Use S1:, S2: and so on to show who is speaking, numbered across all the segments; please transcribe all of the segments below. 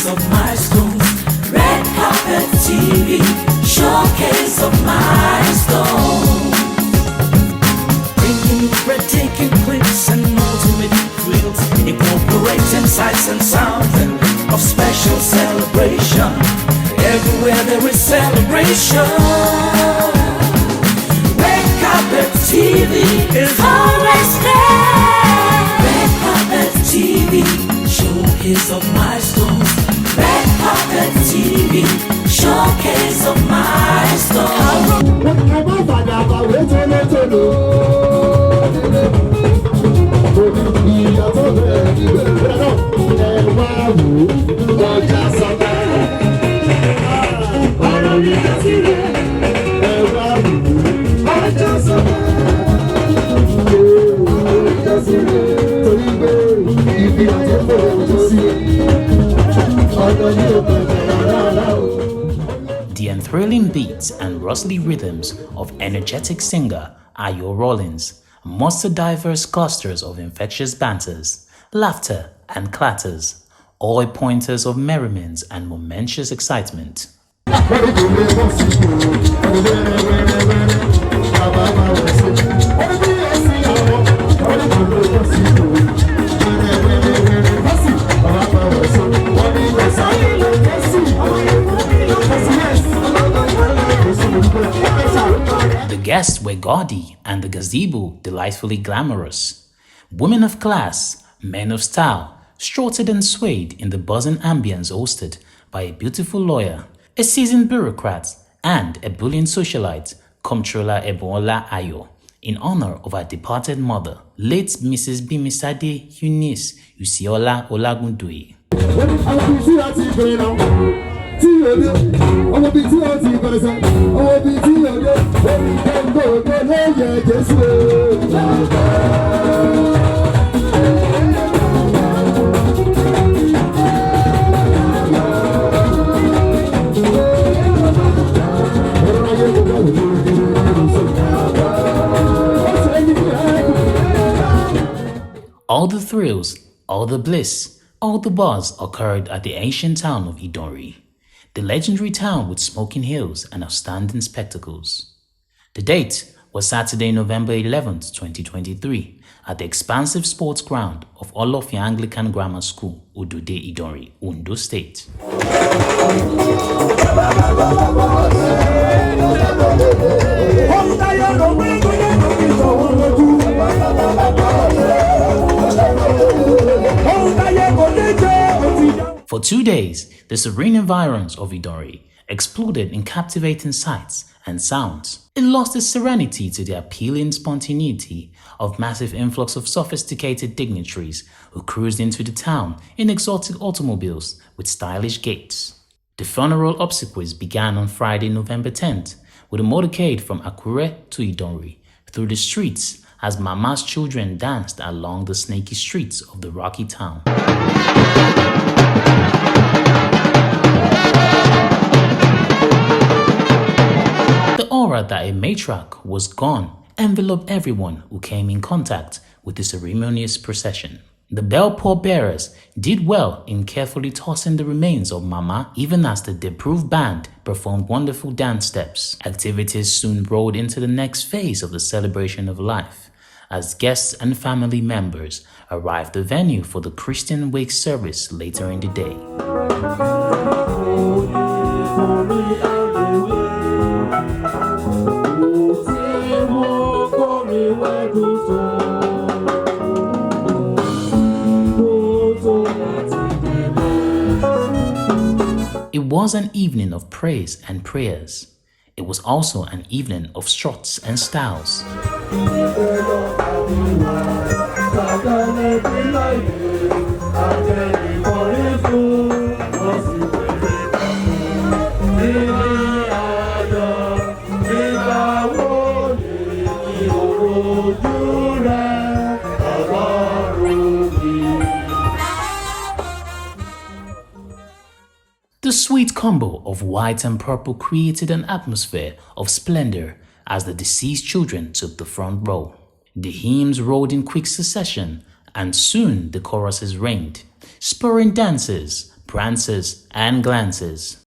S1: showcase of milestones. Red carpet TV, showcase of milestones. Bringing breathtaking clips and ultimate thrills, incorporating sights and sounds of special celebration. Everywhere there is celebration. Red carpet TV is always there. Red carpet TV, showcase of milestones. Red carpet TV, showcase of milestones.
S2: The enthralling beats and rustly rhythms of energetic singer Ayo Rollins muster diverse clusters of infectious banters, laughter and clatters, all pointers of merriment and momentous excitement. The guests were gaudy and the gazebo delightfully glamorous. Women of class, men of style, strutted and swayed in the buzzing ambience hosted by a beautiful lawyer, a seasoned bureaucrat, and a bullying socialite, Comptroller Ebunola Ayo, in honor of her departed mother, late Mrs. Bimisade Eunice Usiola Olagundoye. All the thrills, all the bliss, all the buzz occurred at the ancient town of Idori, the legendary town with smoking hills and outstanding spectacles. The date was Saturday, November 11th, 2023, at the expansive sports ground of Olofia Anglican Grammar School, Udude Idori, Ondo State. For 2 days, the serene environs of Idori exploded in captivating sights and sounds. It lost its serenity to the appealing spontaneity of massive influx of sophisticated dignitaries who cruised into the town in exotic automobiles with stylish gates. The funeral obsequies began on Friday, November 10th, with a motorcade from Akure to Idori through the streets as Mama's children danced along the snaky streets of the rocky town. The aura that a matriarch was gone enveloped everyone who came in contact with the ceremonious procession. The bell pallbearers did well in carefully tossing the remains of Mama, even as the Deproof band performed wonderful dance steps. Activities soon rolled into the next phase of the celebration of life, as guests and family members arrived the venue for the Christian wake service later in the day. It was an evening of praise and prayers. It was also an evening of struts and styles. The sweet combo of white and purple created an atmosphere of splendor as the deceased children took the front row. The hymns rolled in quick succession, and soon the choruses reigned, spurring dancers, prances, and glances.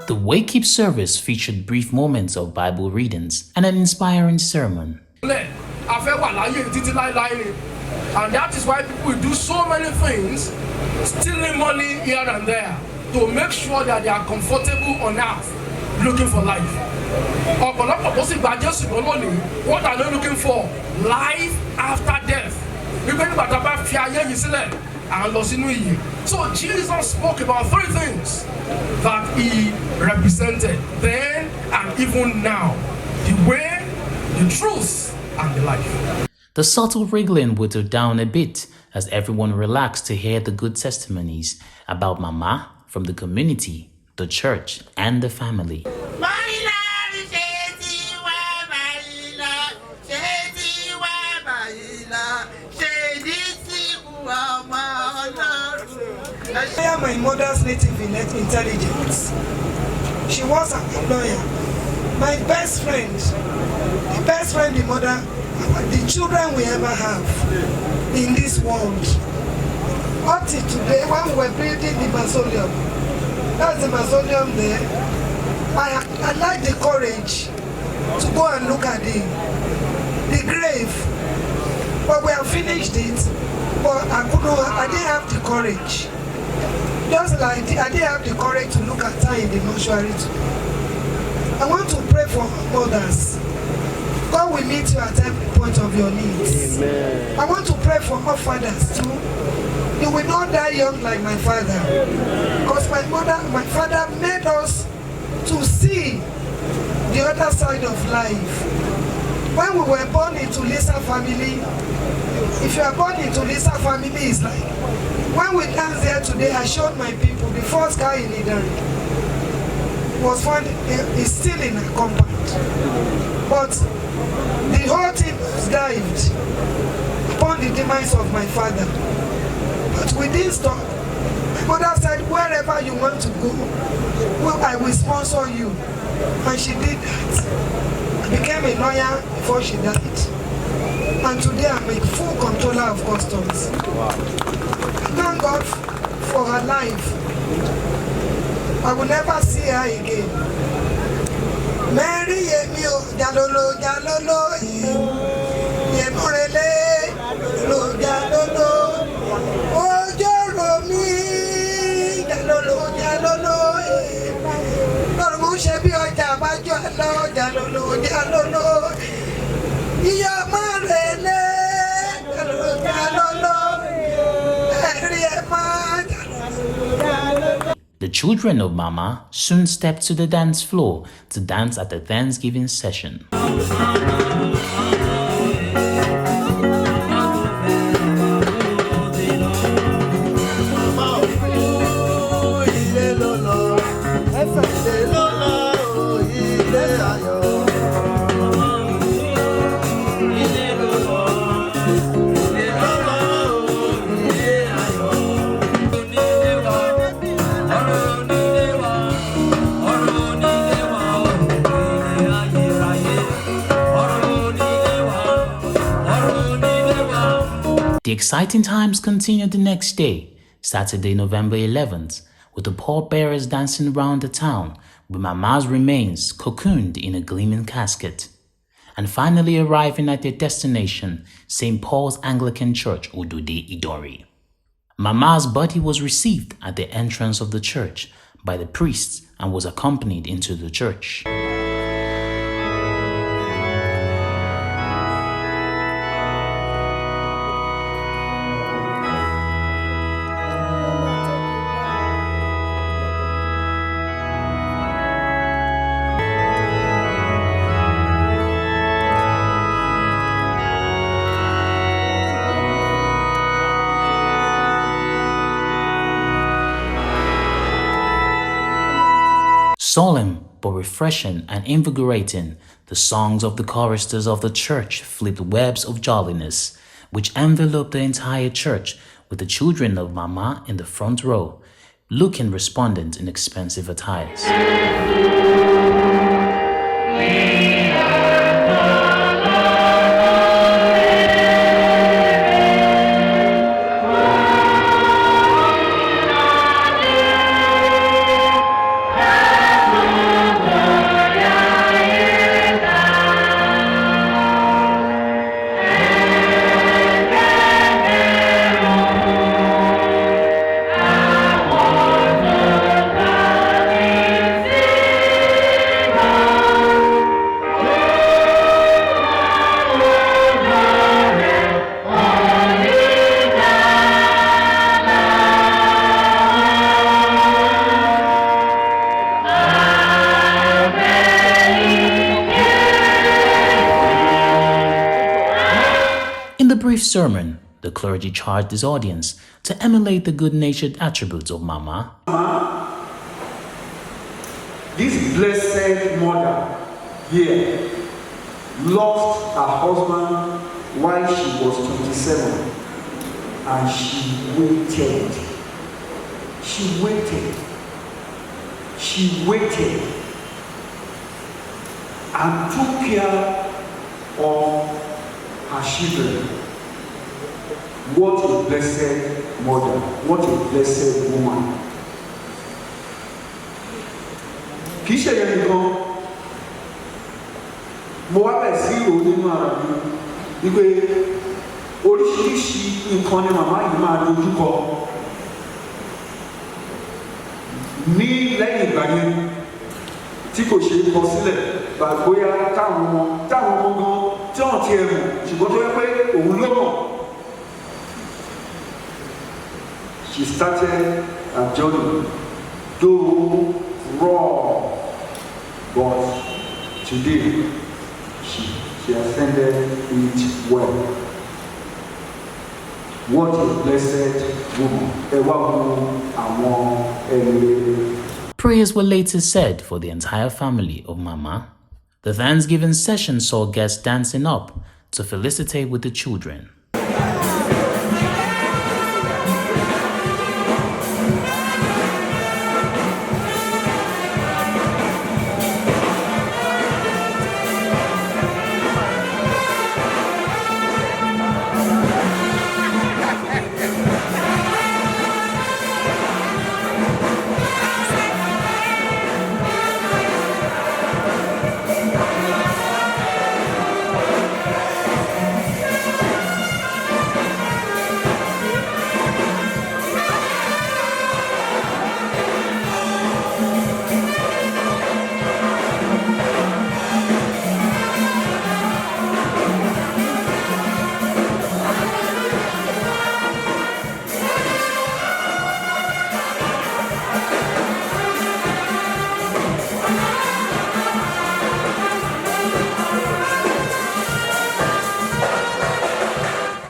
S2: The wake-up service featured brief moments of Bible readings and an inspiring sermon.
S3: And that is why people do so many things, stealing money here and there, to make sure that they are comfortable on earth, looking for life. What are they looking for? Life after death. So Jesus spoke about three things that he represented then and even now: the way, the truth, and the life.
S2: The subtle wriggling whittled down a bit as everyone relaxed to hear the good testimonies about Mama from the community, the church, and the family.
S4: I am my mother's native intelligence. She was a lawyer. My best friend, the best friend the mother, the children we ever have in this world. Up to today, when we were building the mausoleum, that's the mausoleum there, I like the courage to go and look at the grave. But we have finished it, but I didn't have the courage. Just like I didn't have the courage to look at her in the mortuary. I want to pray for mothers. God will meet you at every point of your needs. Amen. I want to pray for all fathers too. You will not die young like my father. Because my father made us to see the other side of life. When we were born into Lisa family, if you are born into Lisa family, it's like, when we dance there today, I showed my people the first car in Eden was found, is still in a compound. But the whole thing was dived upon the demise of my father. But we didn't stop. My mother said, wherever you want to go, well, I will sponsor you. And she did that. I became a lawyer before she died. And today I'm a full controller of customs. Wow. Thank God for her life. I will never see her again. Mary Yemio, Jalolo, Jalolo, Yemorele, Jalolo, oh, Joromi, Jalolo, Jalolo, Normu Shebi, Jabajo, Jalolo, Jalolo, Yamarele, Jalolo,
S2: The children of Mama soon stepped to the dance floor to dance at the Thanksgiving session. The exciting times continued the next day, Saturday, November 11th, with the pallbearers dancing around the town with Mama's remains cocooned in a gleaming casket, and finally arriving at their destination, St. Paul's Anglican Church, Odude, Idori. Mama's body was received at the entrance of the church by the priests and was accompanied into the church. Solemn but refreshing and invigorating, the songs of the choristers of the church flipped webs of jolliness, which enveloped the entire church, with the children of Mama in the front row, looking resplendent in expensive attires. In the brief sermon, the clergy charged his audience to emulate the good-natured attributes of Mama.
S5: This blessed mother here lost her husband while she was 27, and she waited. She waited. She waited and took care of her children. What a blessed mother, what a blessed woman. Kì í ṣe yẹn nìkan, mo wá bẹ̀ sí ìròyìn nínú ara mi wípé oríṣiríṣi nǹkan ni màmá yìí máa dojúkọ ní lẹ́yìn ìgbà yẹn tí kò ṣe é kọ sílẹ̀ bóyá táwọn ọmọ gan tí wọ́n ti ẹ̀rù ṣùgbọ́n tó yẹ pé òun ló mọ̀. She started her journey, though raw, but today she ascended it well. What a blessed woman.
S2: Prayers were later said for the entire family of Mama. The Thanksgiving session saw guests dancing up to felicitate with the children.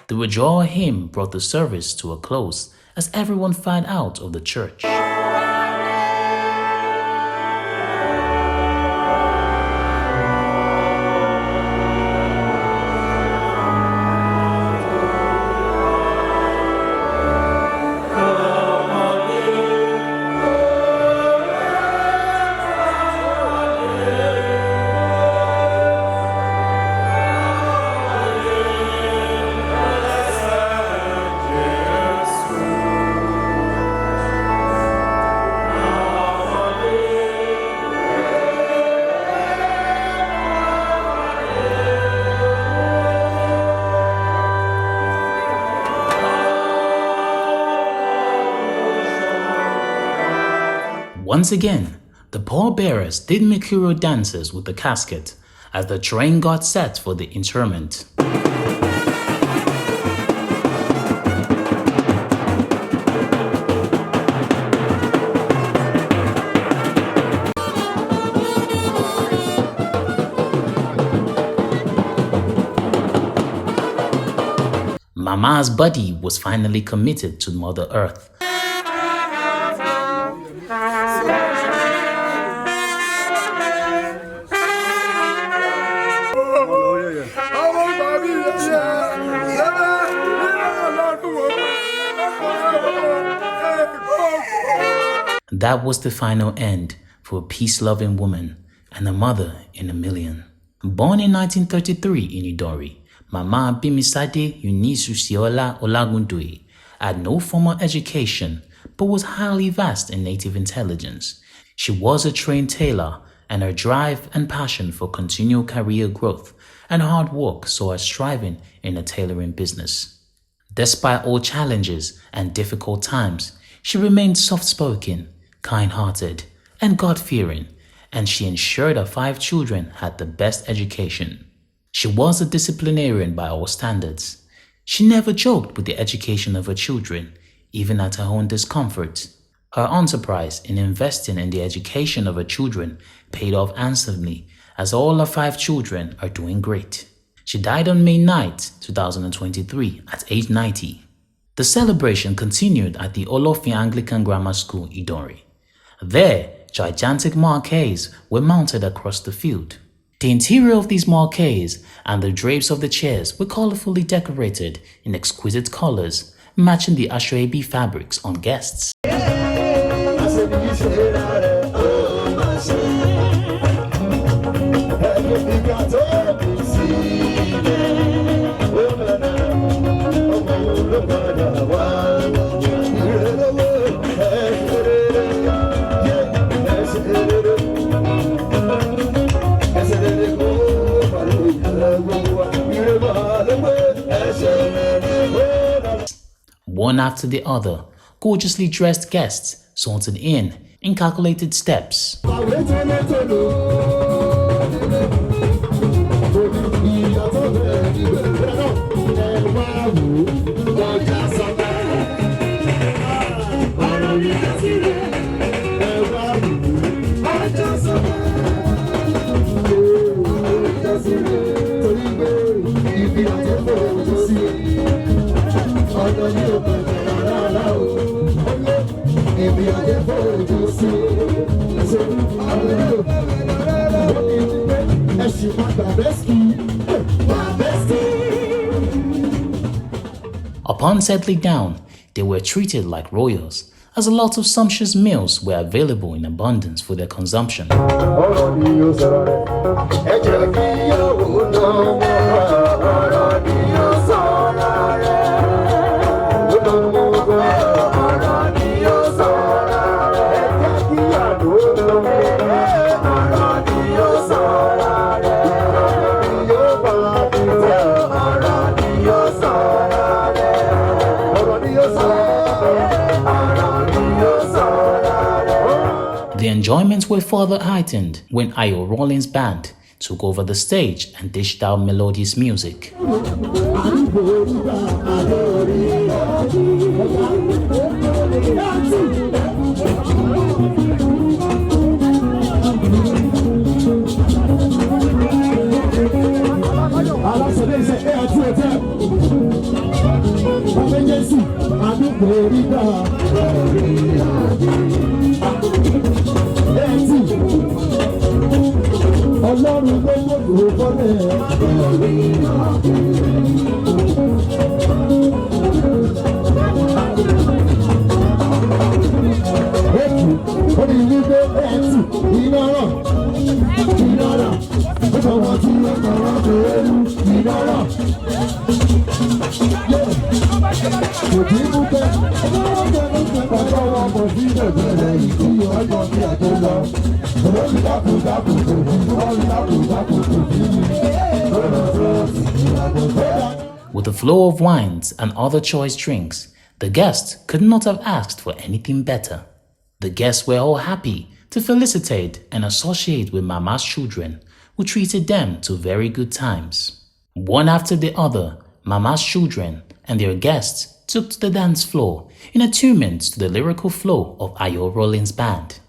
S2: The withdrawal hymn brought the service to a close as everyone filed out of the church. Once again, the pallbearers did mercurial dances with the casket as the train got set for the interment. Mama's body was finally committed to Mother Earth. That was the final end for a peace-loving woman and a mother in a million. Born in 1933 in Idori, Mama Bimisade Yunisusiola Olagundoye had no formal education but was highly versed in native intelligence. She was a trained tailor, and her drive and passion for continual career growth and hard work saw her striving in the tailoring business. Despite all challenges and difficult times, she remained soft-spoken, kind-hearted, and God-fearing, and she ensured her 5 children had the best education. She was a disciplinarian by all standards. She never joked with the education of her children, even at her own discomfort. Her enterprise in investing in the education of her children paid off handsomely, as all her 5 children are doing great. She died on May 9, 2023 at age 90. The celebration continued at the Olofin Anglican Grammar School, Idori. There, gigantic marquees were mounted across the field. The interior of these marquees and the drapes of the chairs were colorfully decorated in exquisite colors, matching the Ashwebi fabrics on guests. One after the other, gorgeously dressed guests sauntered in calculated steps. Upon settling down, they were treated like royals, as a lot of sumptuous meals were available in abundance for their consumption. The enjoyments were further heightened when Ayo Rollins' band took over the stage and dished out melodious music. With the flow of wines and other choice drinks, the guests could not have asked for anything better. The guests were all happy to felicitate and associate with Mama's children, who treated them to very good times. One after the other, Mama's children and their guests took to the dance floor in attunement to the lyrical flow of Ayo Rollins' band.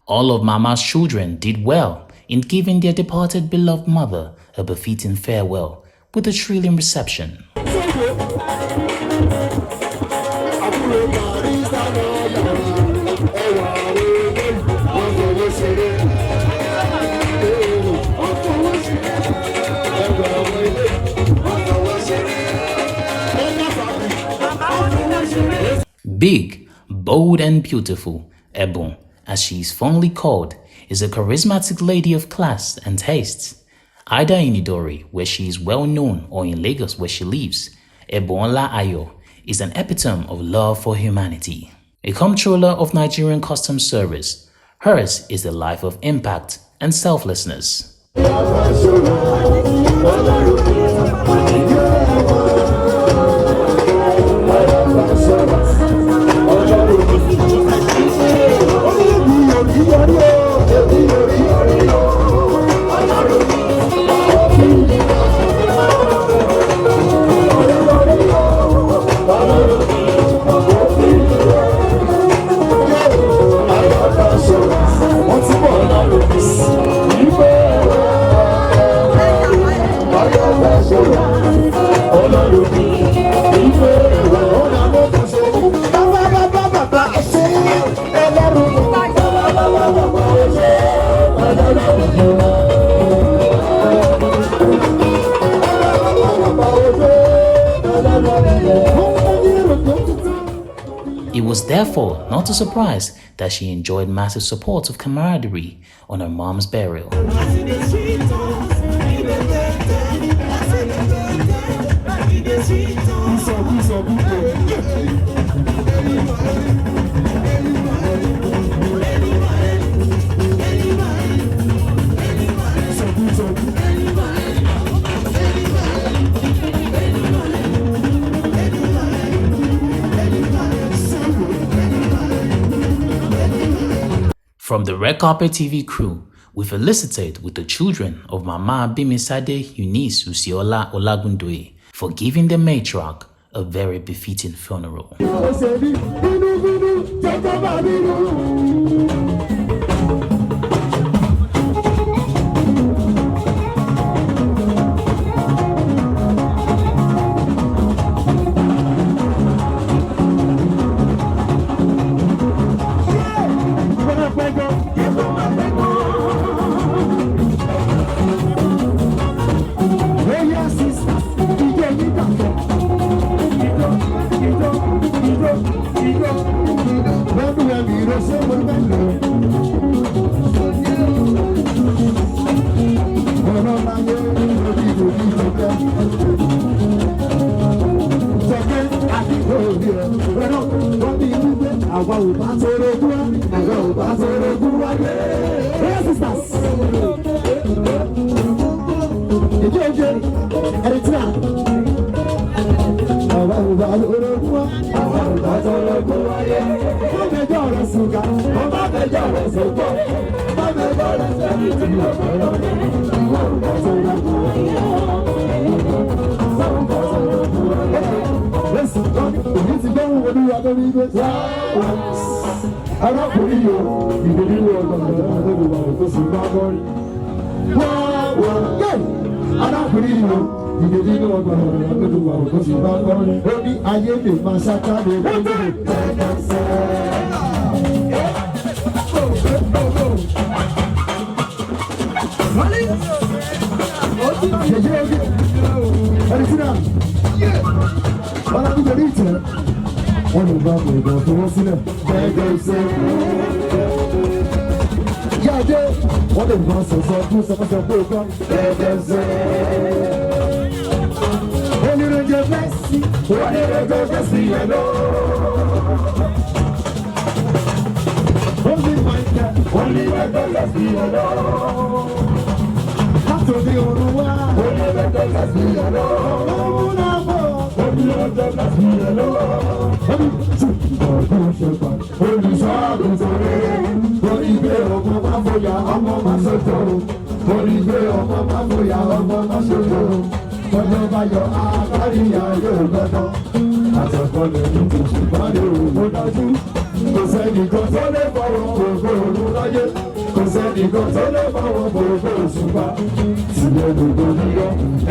S2: All of Mama's children did well in giving their departed beloved mother a befitting farewell with a thrilling reception. Big, bold and beautiful, Ebon, as she is fondly called, is a charismatic lady of class and taste. Either in Idori, where she is well known, or in Lagos, where she lives, Ebunola Ayo is an epitome of love for humanity. A comptroller of Nigerian Customs Service, hers is a life of impact and selflessness. It was therefore not a surprise that she enjoyed massive support of camaraderie on her mom's burial. From the Red Carpet TV crew, we felicitate with the children of Mama Bimisade Eunice Usiola Olagundoye for giving the matriarch a very befitting funeral.
S6: When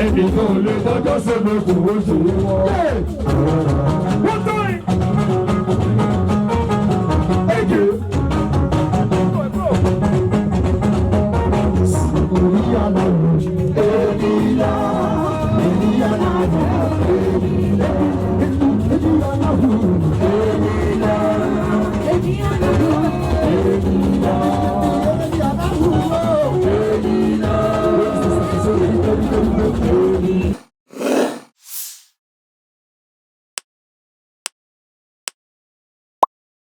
S6: Ẹnìkan ò lè bọ́jọ́ sẹ́nu kò wọ́n ṣe wọ́n.